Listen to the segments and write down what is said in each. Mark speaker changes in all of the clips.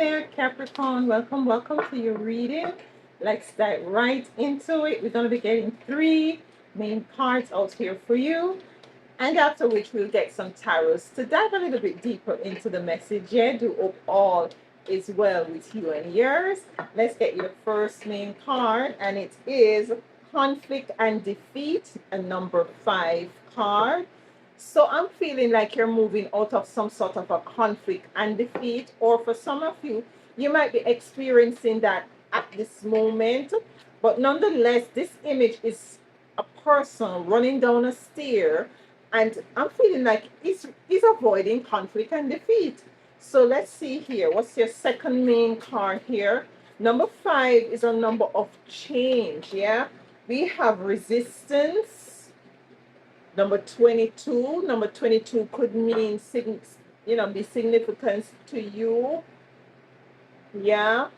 Speaker 1: there, Capricorn. Welcome to your reading. Let's dive right into it. We're going to be getting three main cards out here for you. And after which we'll get some tarots to dive a little bit deeper into the message. Yeah, do hope all is well with you and yours. Let's get your first main card, and it is Conflict and Defeat, a number 5 card. So I'm feeling like you're moving out of some sort of a conflict and defeat, or for some of you, you might be experiencing that at this moment. But nonetheless, this image is a person running down a stair, and I'm feeling like he's avoiding conflict and defeat. So let's see here. What's your second main card here? Number 5 is a number of change. Yeah, we have resistance. Number 22. Number 22 could mean be significance to you. Yeah.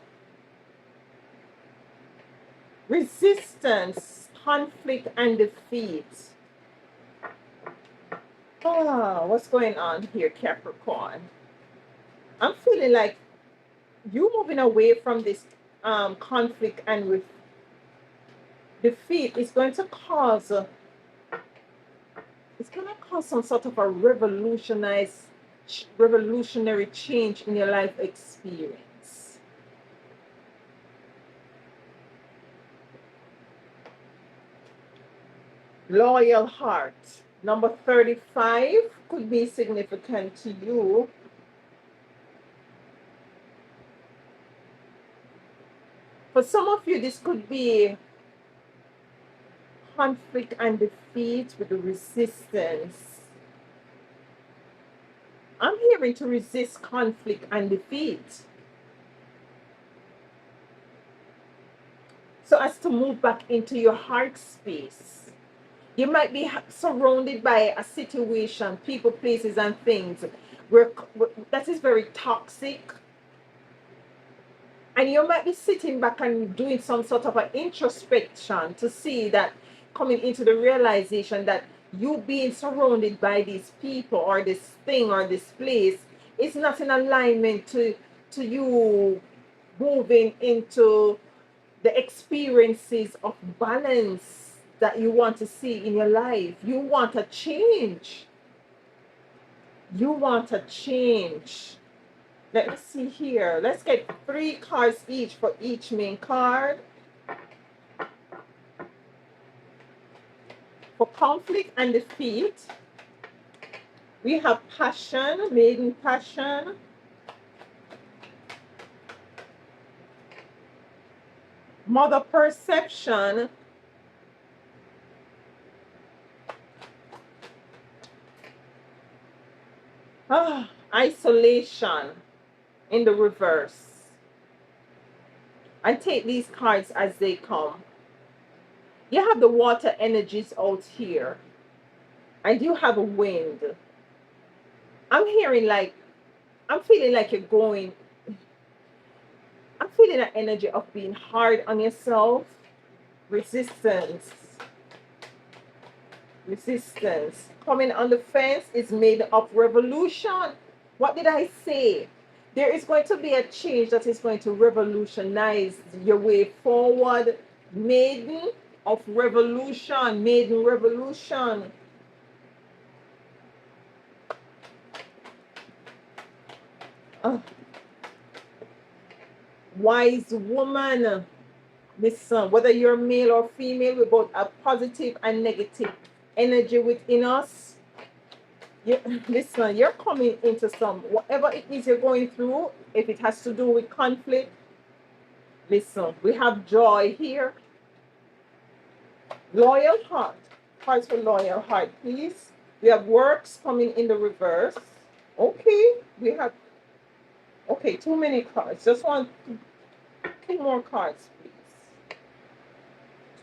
Speaker 1: Resistance, conflict, and defeat. What's going on here, Capricorn? I'm feeling like you moving away from this conflict and with defeat is going to cause some sort of a revolutionary change in your life experience. Loyal heart. Number 35 could be significant to you. For some of you, this could be conflict and defeat with the resistance. I'm hearing to resist conflict and defeat, so as to move back into your heart space. You might be surrounded by a situation, people, places, and things where that is very toxic. And you might be sitting back and doing some sort of an introspection to see that, coming into the realization that you being surrounded by these people or this thing or this place is not in alignment to you moving into the experiences of balance that you want to see in your life. You want a change. You want a change. Let me see here. Let's get 3 cards each for each main card. For conflict and defeat, we have passion, maiden passion. Mother perception. Isolation in the reverse. I take these cards as they come. You have the water energies out here, and you have a wind. I'm feeling like I'm feeling an energy of being hard on yourself. Resistance. Coming on the fence is made of revolution. What did I say? There is going to be a change that is going to revolutionize your way forward. Maiden revolution. Wise woman. Listen, whether you're male or female, we both have positive and negative energy within us. Listen, you're coming into whatever it is you're going through, if it has to do with conflict. Listen, we have joy here. Loyal heart. Cards for loyal heart, please. We have works coming in the reverse. Okay, we have, okay, too many cards. Just want 2 more cards, please.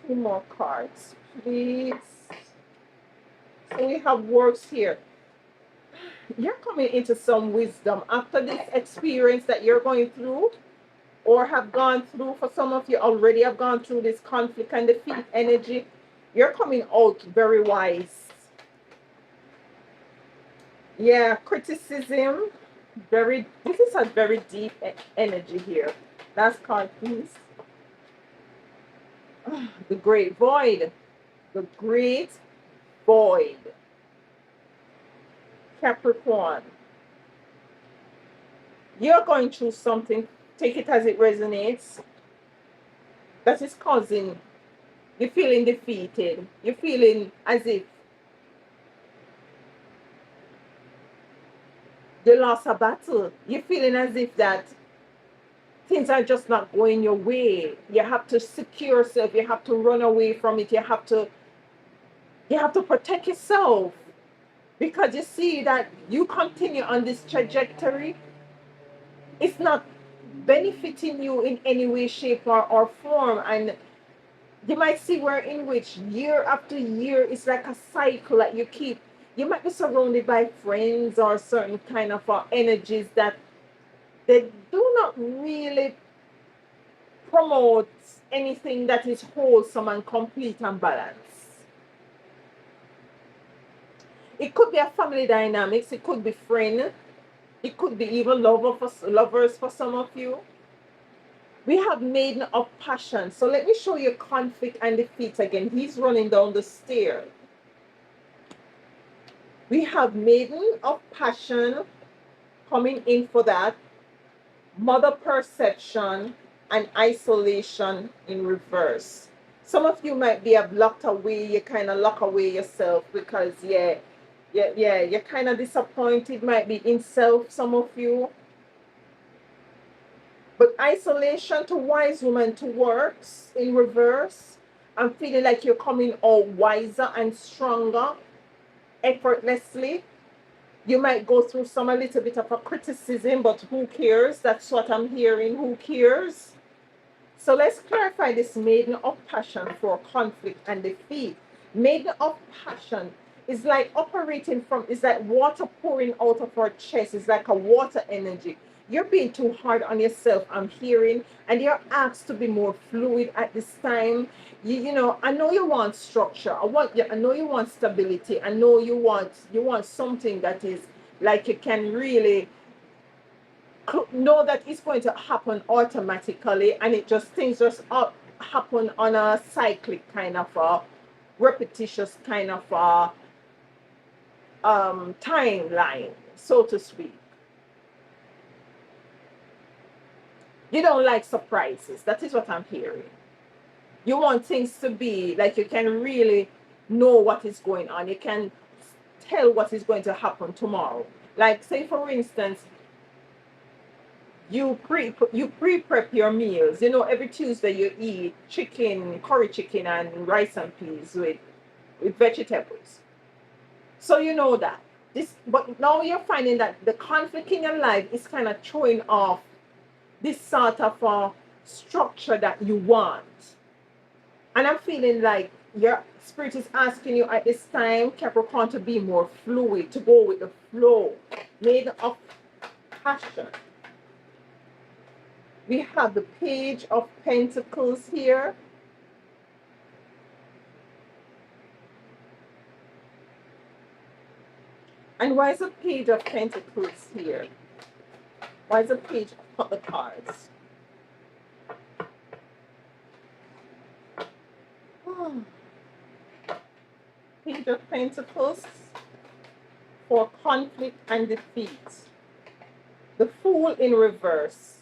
Speaker 1: 2 more cards, please. So we have works here. You're coming into some wisdom after this experience that you're going through, or have gone through. For some of you already have gone through this conflict and defeat energy. You're coming out very wise. Yeah, criticism. This is a very deep energy here. Last card, please. The great void. The great void. Capricorn. You're going through something. Take it as it resonates. That is causing you're feeling defeated. You're feeling as if you lost a battle. You're feeling as if that things are just not going your way. You have to secure yourself. You have to run away from it. You have to protect yourself because you see that you continue on this trajectory. It's not benefiting you in any way, shape, or form. And you might see where in which year after year it's like a cycle that you keep. You might be surrounded by friends or certain kind of energies that they do not really promote anything that is wholesome and complete and balanced. It could be a family dynamics, it could be friend, it could be even lovers for some of you. We have maiden of passion. So let me show you conflict and defeat again. He's running down the stair. We have maiden of passion coming in for that. Mother perception and isolation in reverse. Some of you might be locked away. You kind of lock away yourself because you're kind of disappointed. Might be in self. Some of you. But isolation to wise woman to works in reverse. I'm feeling like you're coming out wiser and stronger effortlessly. You might go through a little bit of a criticism, but who cares? That's what I'm hearing. Who cares? So let's clarify this maiden of passion for conflict and defeat. Maiden of passion is like operating from, it's like water pouring out of our chest. It's like a water energy. You're being too hard on yourself, I'm hearing, and you're asked to be more fluid at this time. You know, I know you want structure. I know you want stability. I know you want something that is like you can really know that it's going to happen automatically, and things just happen on a cyclic kind of a repetitious kind of a timeline, so to speak. You don't like surprises. That is what I'm hearing. You want things to be like you can really know what is going on. You can tell what is going to happen tomorrow. Like, say for instance, you pre prep your meals. You know, every Tuesday you eat chicken, curry chicken, and rice and peas with vegetables. So you know that but now you're finding that the conflict in your life is kind of throwing off this sort of structure that you want. And I'm feeling like your spirit is asking you at this time, Capricorn, to be more fluid, to go with the flow, made of passion. We have the Page of Pentacles here. And why is the Page of Pentacles here? Why is the Page of the cards? Page of Pentacles for conflict and defeat. The Fool in reverse.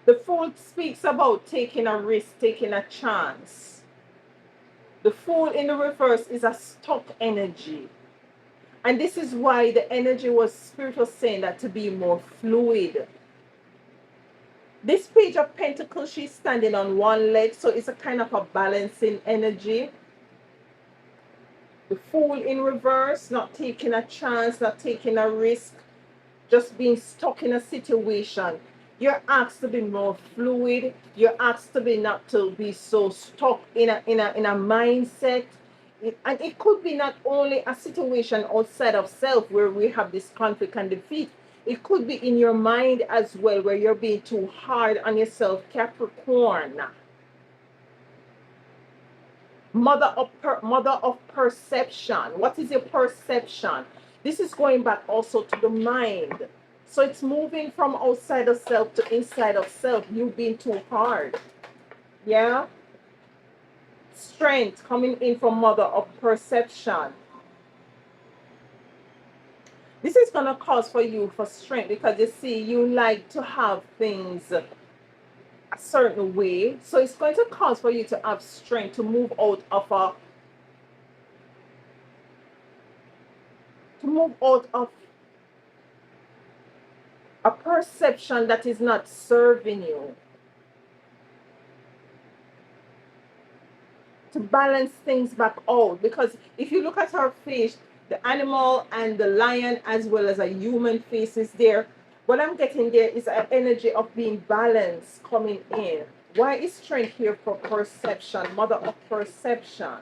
Speaker 1: The Fool speaks about taking a risk, taking a chance. The Fool in the reverse is a stuck energy. And this is why the energy Spirit was saying that to be more fluid. This Page of Pentacles, she's standing on one leg, so it's a kind of a balancing energy. The Fool in reverse, not taking a chance, not taking a risk, just being stuck in a situation. You're asked to be more fluid. You're asked to be not to be so stuck in a mindset. And it could be not only a situation outside of self where we have this conflict and defeat. It could be in your mind as well, where you're being too hard on yourself, Capricorn. Mother of perception. What is your perception? This is going back also to the mind. So it's moving from outside of self to inside of self. You being too hard. Yeah. Strength coming in from mother of perception. This is going to cause for you for strength because you see, you like to have things a certain way. So it's going to cause for you to have strength to move out of a perception that is not serving you. To balance things back out, because if you look at her face, the animal and the lion as well as a human face is there. What I'm getting there is an energy of being balanced coming in. Why is strength here for perception, mother of perception?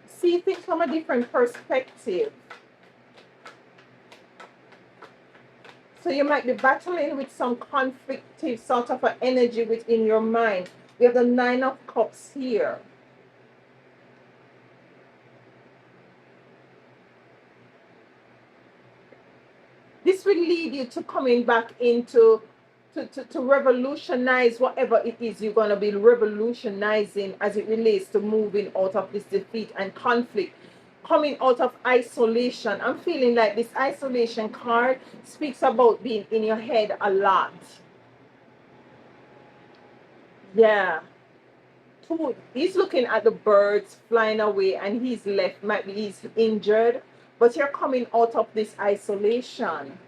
Speaker 1: See things from a different perspective. So you might be battling with some conflictive sort of an energy within your mind. We have the Nine of Cups here. This will lead you to coming back into to revolutionize whatever it is you're going to be revolutionizing as it relates to moving out of this defeat and conflict, coming out of isolation. I'm feeling like this isolation card speaks about being in your head a lot. Yeah. He's looking at the birds flying away and he's left, might be he's injured, but you're coming out of this isolation.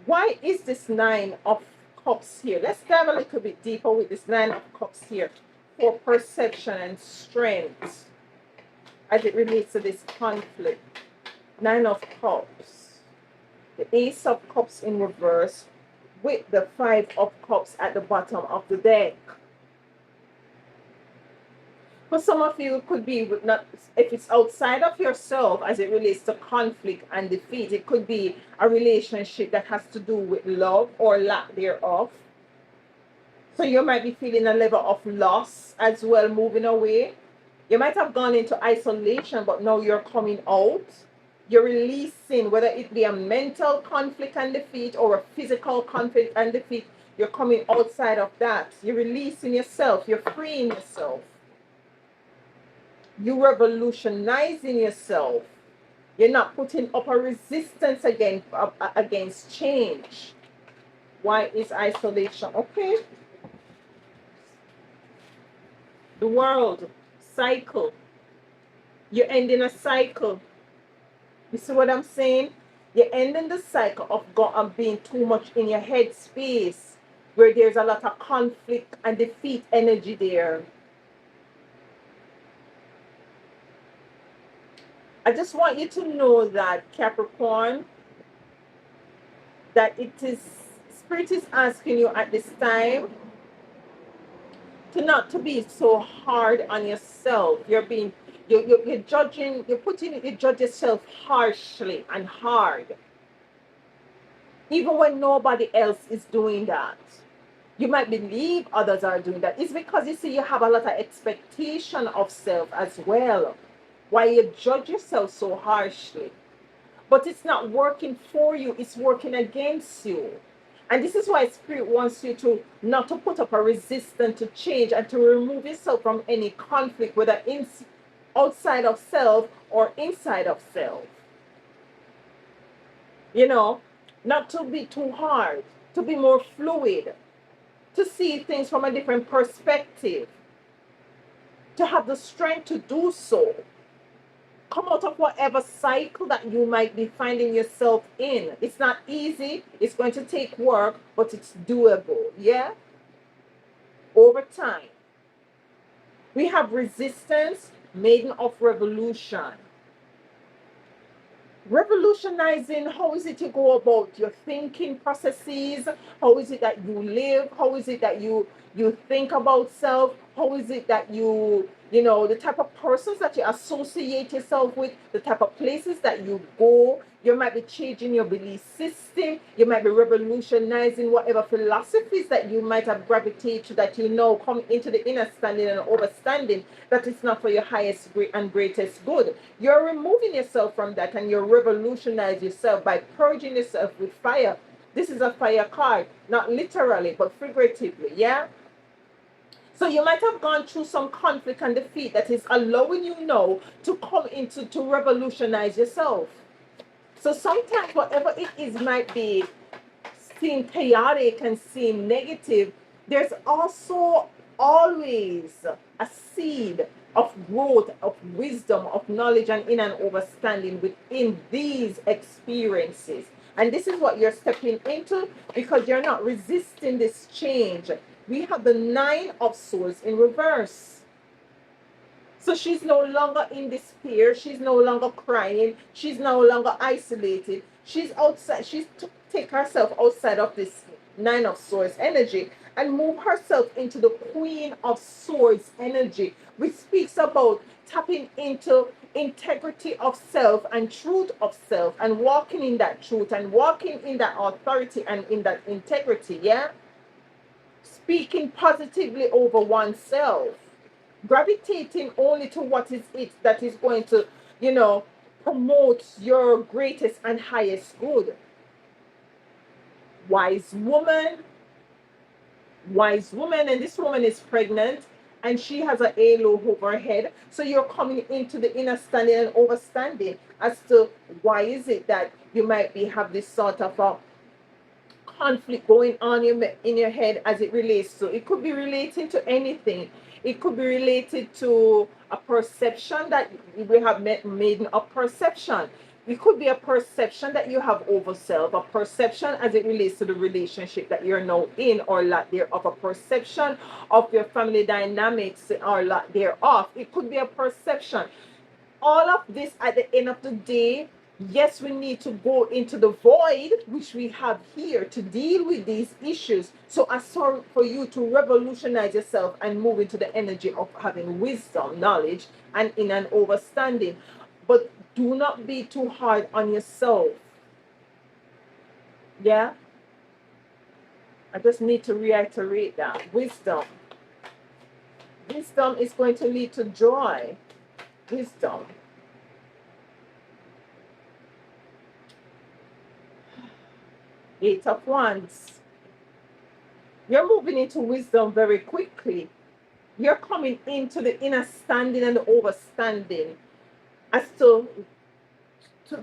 Speaker 1: Why is this Nine of Cups here? Let's dive a little bit deeper with this Nine of Cups here for perception and strength as it relates to this conflict. Nine of Cups. The Ace of Cups in reverse with the Five of Cups at the bottom of the deck. For some of you, it could be not, if it's outside of yourself as it relates to conflict and defeat, it could be a relationship that has to do with love or lack thereof. So you might be feeling a level of loss as well, moving away. You might have gone into isolation, but now you're coming out. You're releasing, whether it be a mental conflict and defeat or a physical conflict and defeat, you're coming outside of that. You're releasing yourself. You're freeing yourself. You're revolutionizing yourself. You're not putting up a resistance against change. Why is isolation? Okay. The world cycle. You're ending a cycle. You see what I'm saying? You're ending the cycle of being too much in your head space where there's a lot of conflict and defeat energy there. I just want you to know that, Capricorn, that it is, Spirit is asking you at this time to not to be so hard on yourself. You're judging, you judge yourself harshly and hard. Even when nobody else is doing that. You might believe others are doing that. It's because you see you have a lot of expectation of self as well. Why you judge yourself so harshly. But it's not working for you, it's working against you. And this is why Spirit wants you to not to put up a resistance to change and to remove yourself from any conflict, whether outside of self or inside of self. You know, not to be too hard, to be more fluid, to see things from a different perspective, to have the strength to do so. Come out of whatever cycle that you might be finding yourself in. It's not easy. It's going to take work, but it's doable. Yeah? Over time. We have resistance, maiden of revolution. Revolutionizing, how is it you go about your thinking processes? How is it that you live? How is it that you you think about self? How is it that the type of persons that you associate yourself with, the type of places that you go? You might be changing your belief system. You might be revolutionizing whatever philosophies that you might have gravitated to, that you know come into the inner standing and overstanding that it's not for your highest and greatest good. You're removing yourself from that, and you're revolutionizing yourself by purging yourself with fire. This is a fire card, not literally, but figuratively, yeah? So you might have gone through some conflict and defeat that is allowing you now to come into to revolutionize yourself. So sometimes whatever it is might be seem chaotic and seem negative, there's also always a seed of growth, of wisdom, of knowledge, and in an understanding within these experiences. And this is what you're stepping into, because you're not resisting this change. We have the Nine of Swords in reverse. So she's no longer in despair. She's no longer crying. She's no longer isolated. She's outside. She's to take herself outside of this Nine of Swords energy and move herself into the Queen of Swords energy, which speaks about tapping into integrity of self and truth of self, and walking in that truth and walking in that authority and in that integrity. Yeah, speaking positively over oneself, gravitating only to what is it that is going to, promote your greatest and highest good. Wise woman, and this woman is pregnant, and she has a halo over her head. So you're coming into the inner standing and overstanding as to why is it that you might be have this sort of a conflict going on in your head as it relates to. It could be relating to anything. It could be related to a perception that we have made a perception. It could be a perception that you have over self, a perception as it relates to the relationship that you're now in, or lack thereof, a perception of your family dynamics or lack thereof. It could be a perception. All of this at the end of the day, yes, we need to go into the void, which we have here to deal with these issues. So I saw for you to revolutionize yourself and move into the energy of having wisdom, knowledge, and in an understanding. But do not be too hard on yourself. Yeah? I just need to reiterate that. Wisdom. Wisdom is going to lead to joy. Wisdom. Eight of Wands. You're moving into wisdom very quickly. You're coming into the inner standing and the overstanding as to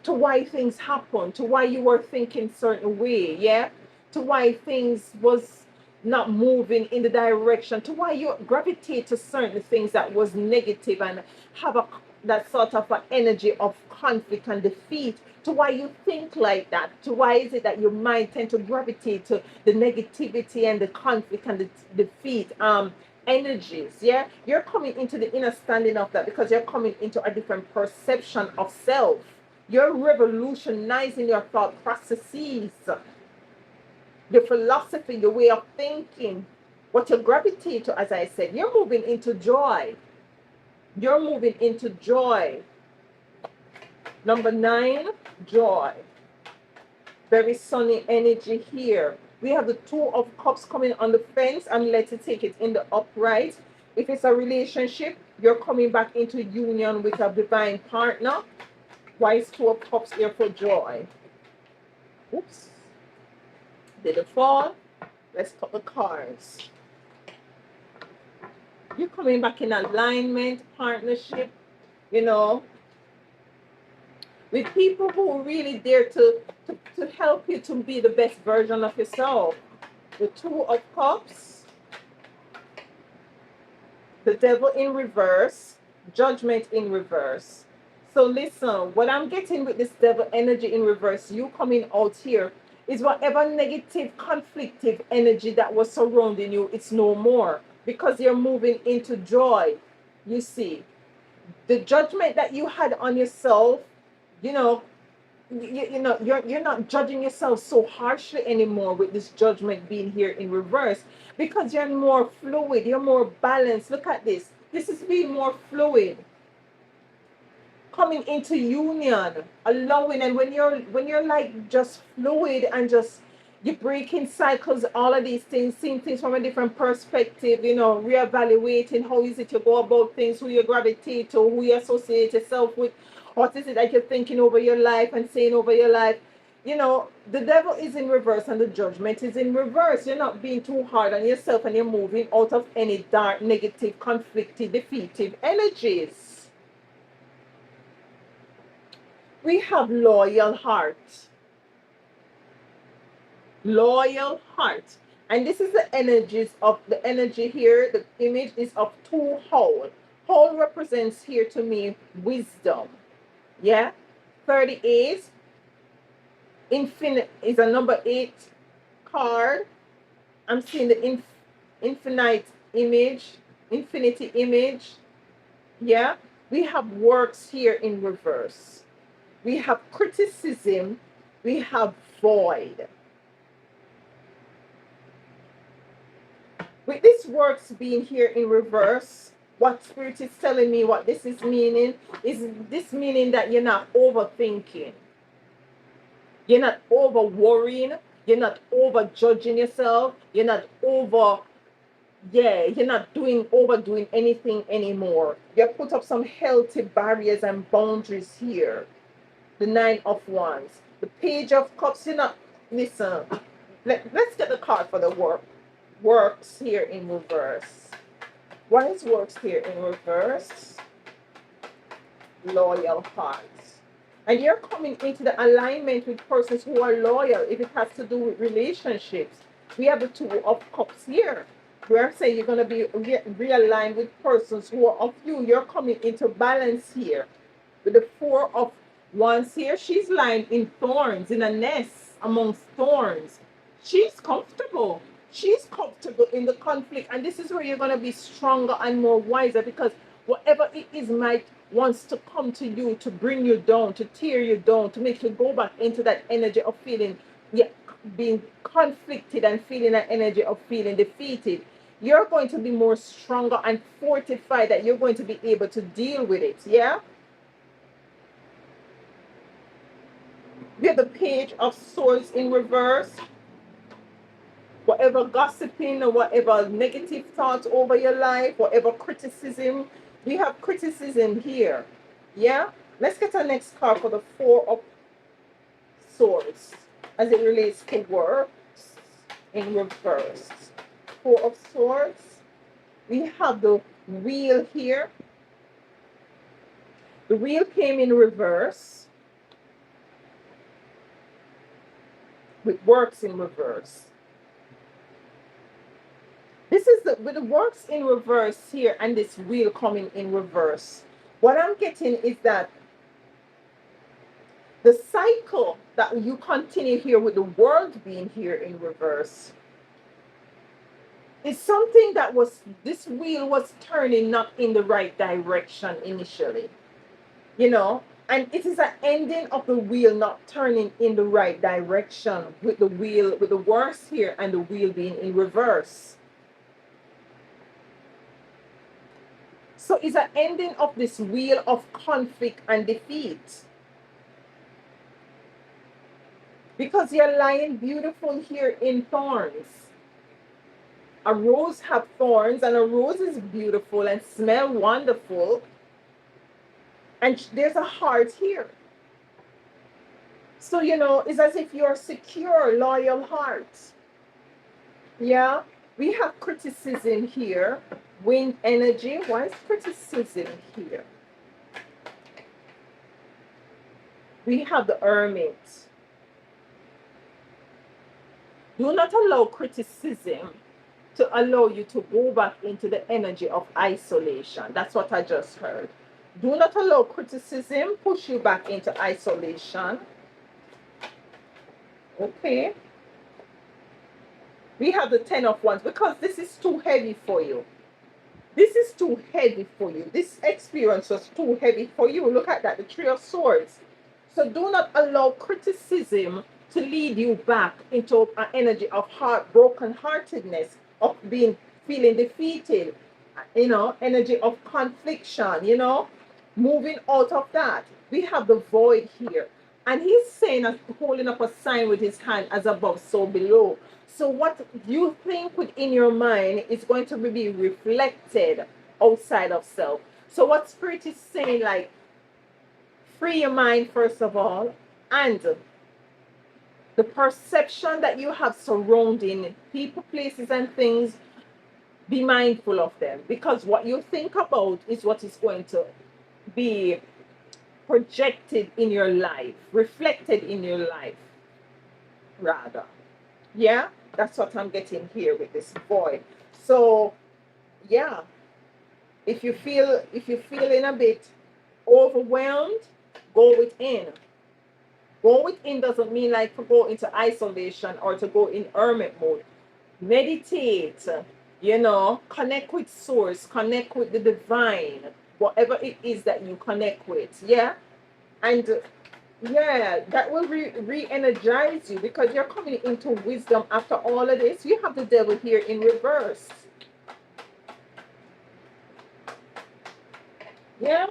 Speaker 1: why things happen, to why you were thinking certain way, yeah? To why things was not moving in the direction, to why you gravitate to certain things that was negative and have that sort of an energy of conflict and defeat, to why you think like that, to why is it that your mind tend to gravitate to the negativity and the conflict and the defeat energies. Yeah, you're coming into the inner standing of that because you're coming into a different perception of self. You're revolutionizing your thought processes, your philosophy, your way of thinking, what you gravitate to. As I said, you're moving into joy. You're moving into joy. Number 9, joy. Very sunny energy here. We have the Two of Cups coming on the fence, and let's take it in the upright. If it's a relationship, you're coming back into union with a divine partner. Why is Two of Cups here for joy? Oops. Did it fall? Let's cut the cards. You're coming back in alignment, partnership, with people who are really there to help you to be the best version of yourself. The Two of Cups, the Devil in reverse, Judgment in reverse. So listen, what I'm getting with this Devil energy in reverse, you coming out here, is whatever negative, conflictive energy that was surrounding you, it's no more, because you're moving into joy. You see, the judgment that you had on yourself, you're not judging yourself so harshly anymore with this judgment being here in reverse, because you're more fluid, you're more balanced. Look at this. This is being more fluid, coming into union, allowing. And when you're like just fluid and just you're breaking cycles, all of these things, seeing things from a different perspective, reevaluating how is it you go about things, who you gravitate to, who you associate yourself with, what is it that you're thinking over your life and saying over your life. The devil is in reverse and the judgment is in reverse. You're not being too hard on yourself, and you're moving out of any dark, negative, conflicted, defeative energies. We have loyal heart. Loyal heart. And this is the energy here. The image is of two whole. Whole represents here to me wisdom. Yeah. 38. Infinite is a number 8 card. I'm seeing the infinite image, infinity image. Yeah. We have works here in reverse. We have criticism. We have void. With this works being here in reverse, what Spirit is telling me, what this is meaning, is this meaning that you're not overthinking. You're not over worrying. You're not over judging yourself. You're not you're not overdoing anything anymore. You put up some healthy barriers and boundaries here. The 9 of Wands. The Page of Cups, listen, let's get the card for the works here in reverse. What is works here in reverse? Loyal hearts. And you're coming into the alignment with persons who are loyal. If it has to do with relationships, we have the 2 of Cups here. We're saying you're going to be realigned with persons who are of you. You're coming into balance here. With the 4 of Wands here, she's lying in thorns, in a nest amongst thorns. She's comfortable. She's comfortable in the conflict. And this is where you're going to be stronger and more wiser, because whatever it is might wants to come to you to bring you down, to tear you down, to make you go back into that energy of feeling, being conflicted and feeling that energy of feeling defeated. You're going to be more stronger and fortified, that you're going to be able to deal with it. Yeah? We have the Page of Swords in reverse. Whatever gossiping or whatever negative thoughts over your life, whatever criticism, we have criticism here. Yeah? Let's get our next card for the 4 of Swords as it relates to works in reverse. 4 of Swords. We have the Wheel here. The Wheel came in reverse with works in reverse. This is with the works in reverse here and this wheel coming in reverse. What I'm getting is that the cycle that you continue here with the world being here in reverse is something that this wheel was turning not in the right direction initially. And it is an ending of the wheel not turning in the right direction with the wheel, with the works here and the wheel being in reverse. So it's an ending of this wheel of conflict and defeat. Because you're lying beautiful here in thorns. A rose have thorns, and a rose is beautiful and smell wonderful. And there's a heart here. So, it's as if you're secure, loyal heart. Yeah? We have criticism here. Wind energy. Why is criticism here? We have the Hermit. Do not allow criticism to allow you to go back into the energy of isolation. That's what I just heard. Do not allow criticism push you back into isolation. Okay. We have the 10 of Wands, because this is too heavy for you. This is too heavy for you. This experience was too heavy for you. Look at that, the 3 of Swords. So do not allow criticism to lead you back into an energy of broken heartedness, of being feeling defeated, energy of confliction, moving out of that. We have the void here. And he's saying, holding up a sign with his hand, as above, so below. So what you think within your mind is going to be reflected outside of self. So what Spirit is saying, like, free your mind first of all, and the perception that you have surrounding people, places, and things, be mindful of them, because what you think about is what is going to be projected in your life, reflected in your life, rather. Yeah, that's what I'm getting here with this void. So, yeah, if you're feeling a bit overwhelmed, go within. Go within doesn't mean like to go into isolation or to go in hermit mode. Meditate, connect with source, connect with the divine, whatever it is that you connect with. Yeah. And yeah, that will re-energize you, because you're coming into wisdom after all of this. You have the devil here in reverse. Yeah.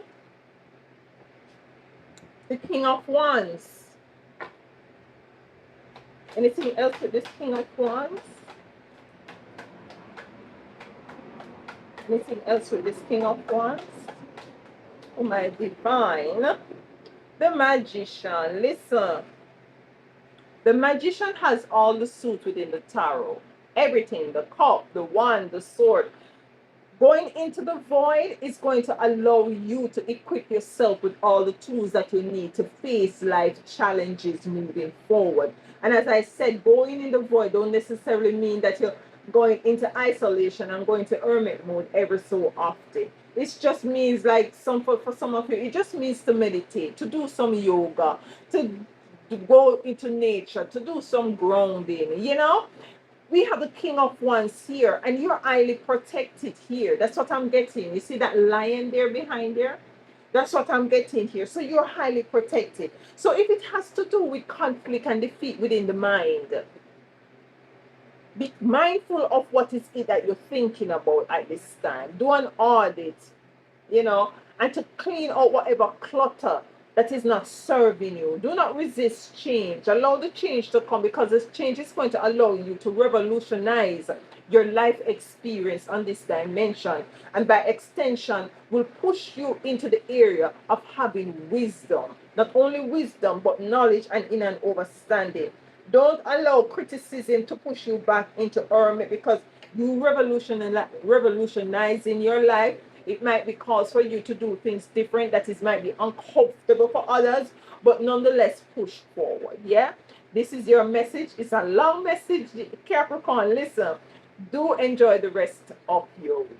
Speaker 1: The King of Wands. Anything else with this King of Wands? Anything else with this King of Wands? Oh, my divine. The Magician. Listen. The Magician has all the suit within the tarot. Everything. The cup, the wand, the sword. Going into the void is going to allow you to equip yourself with all the tools that you need to face life challenges moving forward. And as I said, going in the void don't necessarily mean that you're going into isolation and going to hermit mode every so often. It just means, like, for some of you, it just means to meditate, to do some yoga, to go into nature, to do some grounding. We have the King of Wands here, and you're highly protected here. That's what I'm getting. You see that lion there behind there? That's what I'm getting here. So you're highly protected. So if it has to do with conflict and defeat within the mind, be mindful of what is it that you're thinking about at this time. Do an audit, and to clean out whatever clutter that is not serving you. Do not resist change. Allow the change to come, because this change is going to allow you to revolutionize your life experience on this dimension. And by extension, will push you into the area of having wisdom. Not only wisdom, but knowledge and in an understanding. Don't allow criticism to push you back into hermit, because you revolutionizing your life. It might be cause for you to do things different that is might be uncomfortable for others, but nonetheless push forward. Yeah, this is your message. It's a long message, Capricorn. Listen, do enjoy the rest of your week.